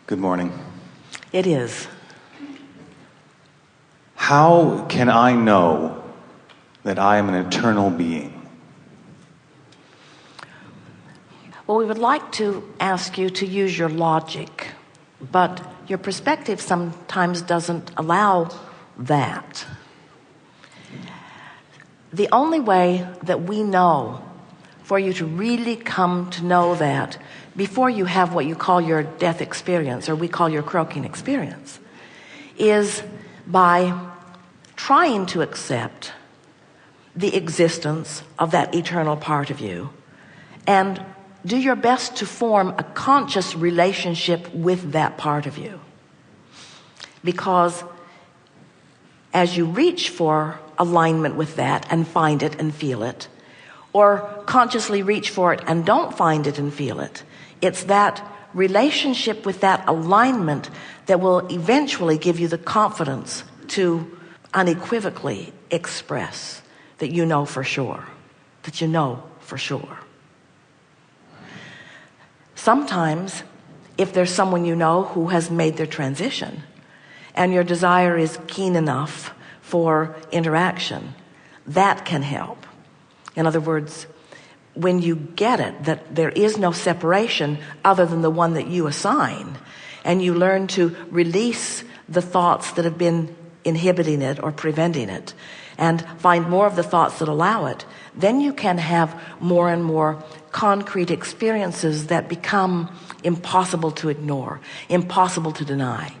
Good morning. It is. How can I know that I am an eternal being? Well, we would like to ask you to use your logic, but your perspective sometimes doesn't allow that. The only way that we know for you to really come to know that before you have what you call your death experience, or we call your croaking experience, is by trying to accept the existence of that eternal part of you and do your best to form a conscious relationship with that part of you. Because as you reach for alignment with that and find it and feel it, or consciously reach for it and don't find it and feel it, it's that relationship with that alignment that will eventually give you the confidence to unequivocally express that you know for sure, that you know for sure. Sometimes, if there's someone you know who has made their transition and your desire is keen enough for interaction, that can help. In other words, when you get it, that there is no separation other than the one that you assign, and you learn to release the thoughts that have been inhibiting it or preventing it, and find more of the thoughts that allow it, then you can have more and more concrete experiences that become impossible to ignore, impossible to deny.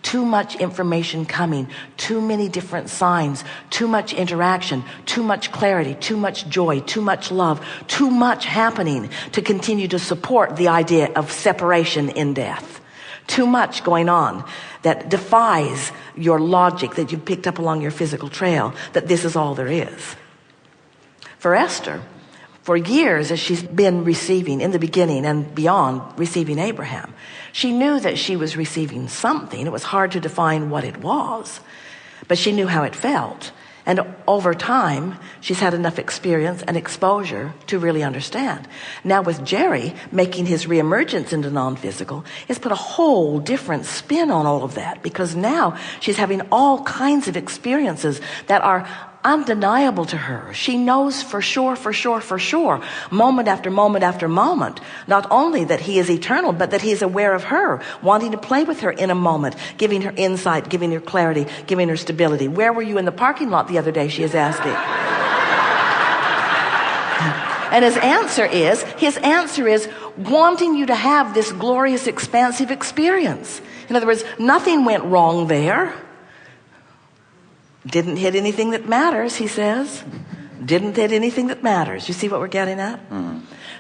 Too much information coming, too many different signs, too much interaction, too much clarity, too much joy, too much love, too much happening to continue to support the idea of separation in death. Too much going on that defies your logic that you've picked up along your physical trail, that this is all there is. For Esther, for years as she's been receiving, in the beginning and beyond, receiving Abraham, she knew that she was receiving something. It was hard to define what it was, but she knew how it felt. And over time, she's had enough experience and exposure to really understand. Now with Jerry making his reemergence into non-physical, it's put a whole different spin on all of that, because now she's having all kinds of experiences that are undeniable to her. She knows for sure, moment after moment after moment, not only that he is eternal, but that he is aware of her, wanting to play with her in a moment, giving her insight, giving her clarity, giving her stability. Where were you in the parking lot the other day, she is asking. And his answer is wanting you to have this glorious, expansive experience. In other words, nothing went wrong there. Didn't hit anything that matters, he says. Didn't hit anything that matters. You see what we're getting at?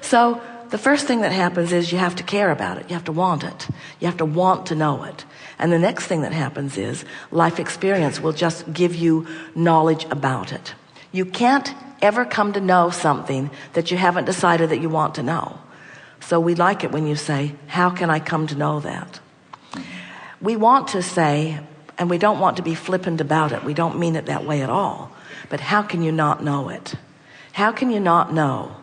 So the first thing that happens is you have to care about it. You have to want it. You have to want to know it. And the next thing that happens is life experience will just give you knowledge about it. You can't ever come to know something that you haven't decided that you want to know. So we like it when you say, how can I come to know that? We want to say, and we don't want to be flippant about it. We don't mean it that way at all. But how can you not know it? How can you not know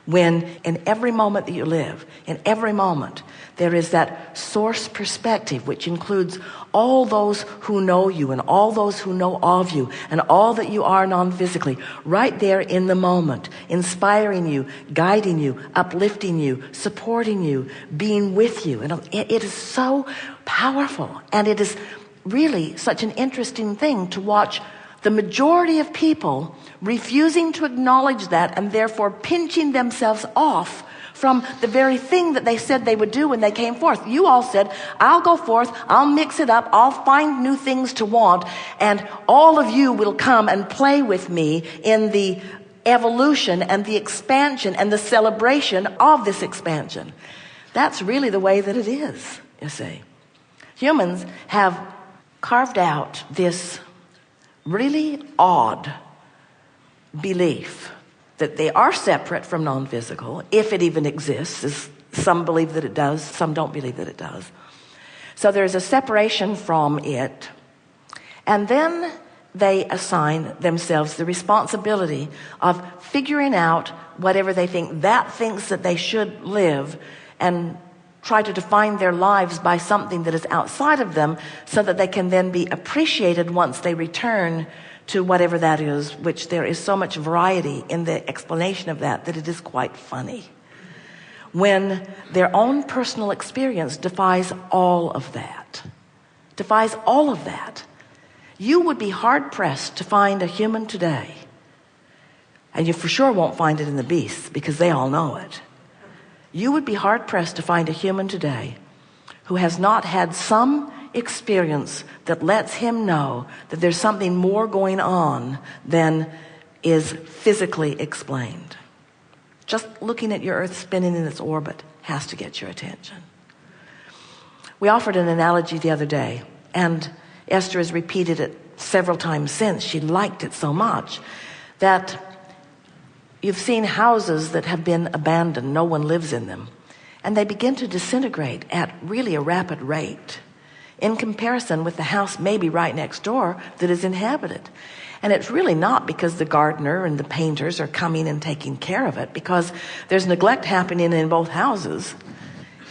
when in every moment that you live, in every moment, there is that source perspective, which includes all those who know you and all those who know of you and all that you are non-physically, right there in the moment, inspiring you, guiding you, uplifting you, supporting you, being with you. And it is so powerful, and it is really such an interesting thing to watch the majority of people refusing to acknowledge that, and therefore pinching themselves off from the very thing that they said they would do when they came forth. You all said, I'll go forth, I'll mix it up, I'll find new things to want, and all of you will come and play with me in the evolution and the expansion and the celebration of this expansion. That's really the way that it is, you see. Humans have carved out this really odd belief that they are separate from non-physical, if it even exists. Some believe that it does, some don't believe that it does. So there's a separation from it, and then they assign themselves the responsibility of figuring out whatever they think that thinks that they should live, and try to define their lives by something that is outside of them so that they can then be appreciated once they return to whatever that is, which there is so much variety in the explanation of that it is quite funny. When their own personal experience defies all of that, you would be hard-pressed to find a human today, and you for sure won't find it in the beasts because they all know it. You would be hard-pressed to find a human today who has not had some experience that lets him know that there's something more going on than is physically explained. Just looking at your earth spinning in its orbit has to get your attention. We offered an analogy the other day, and Esther has repeated it several times since. She liked it so much that you've seen houses that have been abandoned, no one lives in them, and they begin to disintegrate at really a rapid rate in comparison with the house maybe right next door that is inhabited. And it's really not because the gardener and the painters are coming and taking care of it, because there's neglect happening in both houses.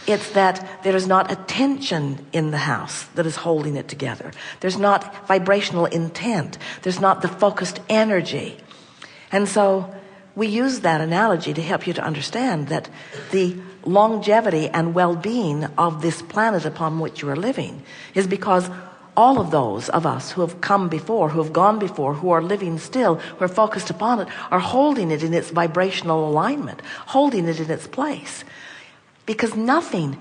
It's that there is not attention in the house that is holding it together. There's not vibrational intent. There's not the focused energy. And so we use that analogy to help you to understand that the longevity and well-being of this planet upon which you are living is because all of those of us who have come before, who have gone before, who are living still, who are focused upon it, are holding it in its vibrational alignment, holding it in its place. Because nothing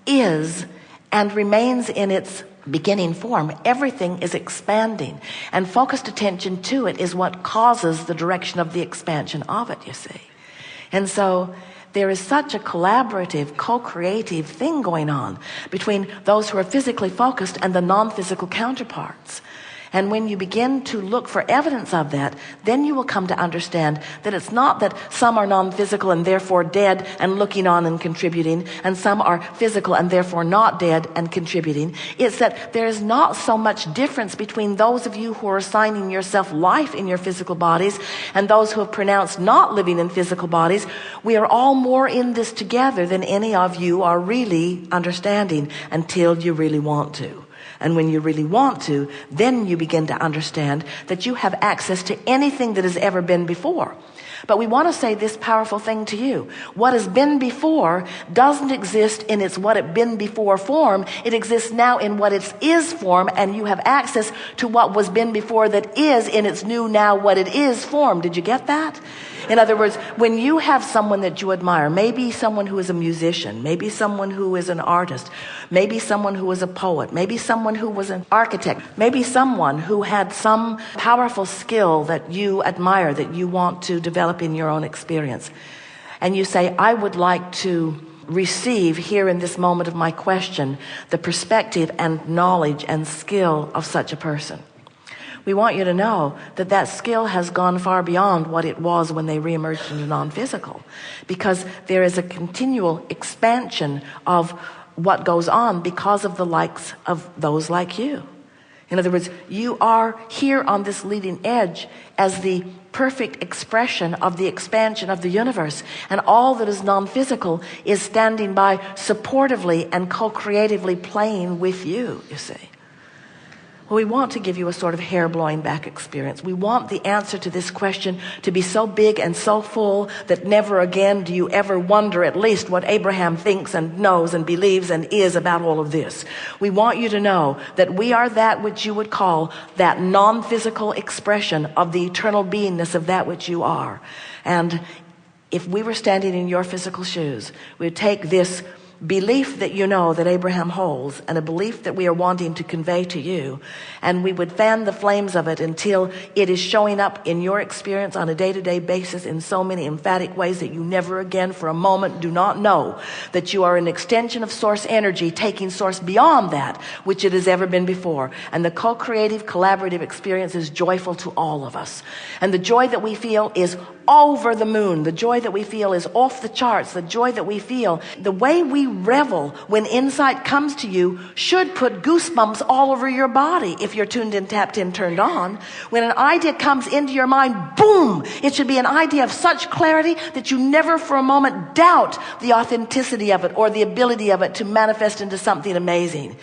is and remains in its beginning form. Everything is expanding, and focused attention to it is what causes the direction of the expansion of it, you see. And so there is such a collaborative, co-creative thing going on between those who are physically focused and the non-physical counterparts. And when you begin to look for evidence of that, then you will come to understand that it's not that some are non-physical and therefore dead and looking on and contributing, and some are physical and therefore not dead and contributing. It's that there is not so much difference between those of you who are assigning yourself life in your physical bodies and those who have pronounced not living in physical bodies. We are all more in this together than any of you are really understanding until you really want to. And when you really want to, then you begin to understand that you have access to anything that has ever been before. But we want to say this powerful thing to you. What has been before doesn't exist in its what it been before form. It exists now in what it is form, and you have access to what was been before that is in its new now what it is form. Did you get that? In other words, when you have someone that you admire, maybe someone who is a musician, maybe someone who is an artist, maybe someone who is a poet, maybe someone who was an architect, maybe someone who had some powerful skill that you admire, that you want to develop in your own experience. And you say, I would like to receive here in this moment of my question the perspective and knowledge and skill of such a person. We want you to know that that skill has gone far beyond what it was when they reemerged into non-physical, because there is a continual expansion of what goes on because of the likes of those like you. In other words, you are here on this leading edge as the perfect expression of the expansion of the universe, and all that is non-physical is standing by supportively and co-creatively playing with you, you see. Well, we want to give you a sort of hair-blowing back experience. We want the answer to this question to be so big and so full that never again do you ever wonder at least what Abraham thinks and knows and believes and is about all of this. We want you to know that we are that which you would call that non-physical expression of the eternal beingness of that which you are. And if we were standing in your physical shoes, we would take this belief that you know that Abraham holds, and a belief that we are wanting to convey to you, and we would fan the flames of it until it is showing up in your experience on a day-to-day basis in so many emphatic ways that you never again for a moment do not know that you are an extension of source energy, taking source beyond that which it has ever been before. And the co-creative collaborative experience is joyful to all of us, and the joy that we feel is over the moon. The joy that we feel is off the charts. The joy that we feel, the way we revel when insight comes to you should put goosebumps all over your body if you're tuned in, tapped in, turned on. When an idea comes into your mind, boom, it should be an idea of such clarity that you never for a moment doubt the authenticity of it or the ability of it to manifest into something amazing.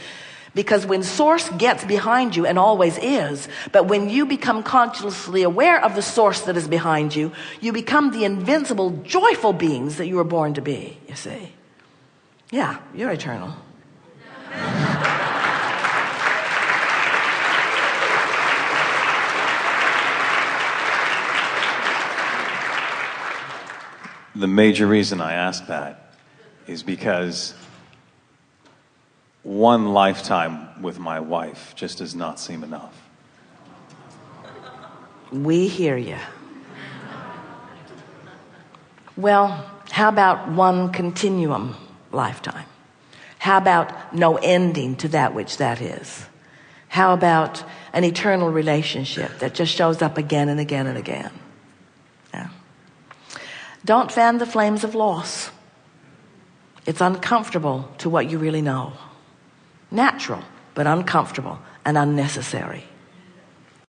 Because when source gets behind you, and always is, but when you become consciously aware of the source that is behind you, you become the invincible, joyful beings that you were born to be, you see. Yeah, you're eternal. The major reason I ask that is because one lifetime with my wife just does not seem enough. We hear you. Well, how about one continuum lifetime? How about no ending to that which that is? How about an eternal relationship that just shows up again and again and again? Yeah. Don't fan the flames of loss. It's uncomfortable to what you really know. Natural, but uncomfortable and unnecessary.